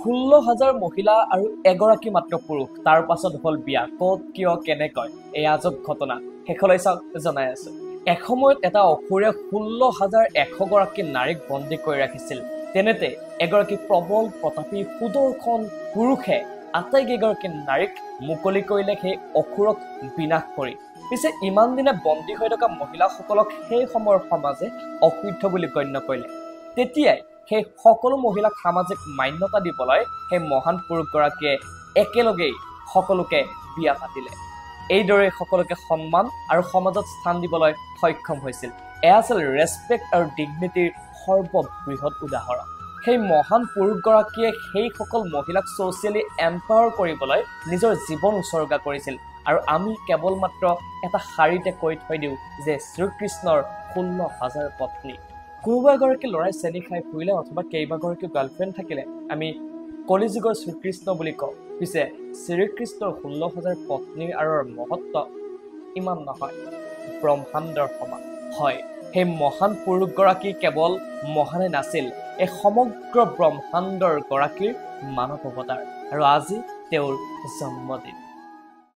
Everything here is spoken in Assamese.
16,000 মহিলা আৰু এগৰাকী মাত্ৰ পুৰুষ তাৰ পাছত হল বিয়া ক'ত কিয় কেনেকৈ এই আজব ঘটনা শেষলৈ চাওক জনাই আছো এসময়ত এটা অসুৰে 16,100 গৰাকী নাৰীক বন্দী কৰি ৰাখিছিল তেনেতে এগৰাকী প্ৰবল প্ৰতাপী সুদৰ্শন পুৰুষে আটাইকেইগৰাকী নাৰীক মুকলি কৰিলে সেই অসুৰক বিনাশ কৰি পিছে ইমান দিনে বন্দী হৈ থকা মহিলাসকলক সেই সময়ৰ সমাজে অশুদ্ধ বুলি গণ্য কৰিলে তেতিয়াই সেই সকলো মহিলাক সামাজিক মান্যতা দিবলৈ সেই মহান পুৰুষগৰাকীয়ে একেলগেই সকলোকে বিয়া পাতিলে এইদৰে সকলোকে সন্মান আৰু সমাজত স্থান দিবলৈ সক্ষম হৈছিল এয়া আছিল ৰেসপেক্ট আৰু ডিগনিটিৰ সৰ্ববৃহৎ উদাহৰণ সেই মহান পুৰুষগৰাকীয়ে সেই সকল মহিলাক সোশিয়ালি এম্পাৱাৰ কৰিবলৈ নিজৰ জীৱন উৎসৰ্গা কৰিছিল আৰু আমি কেৱল মাত্ৰ এটা শাৰীতে কৈ থৈ দিওঁ যে শ্ৰীকৃষ্ণৰ 16,000 পত্নী কোনোবা এগৰাকী ল'ৰাই চেনি খাই ফুৰিলে অথবা কেইবাগৰাকী গাৰ্লফ্ৰেণ্ড থাকিলে আমি কলিযুগৰ শ্ৰীকৃষ্ণ বুলি কওঁ পিছে শ্ৰীকৃষ্ণৰ 16,000 পত্নীৰ আৰু মহত্ব ইমান নহয় ব্ৰহ্মাণ্ডৰ সমান হয় সেই মহান পুৰুষগৰাকী কেৱল মহানে নাছিল এই সমগ্ৰ ব্ৰহ্মাণ্ডৰ গৰাকীৰ মানৱ অৱতাৰ আৰু আজি তেওঁৰ জন্মদিন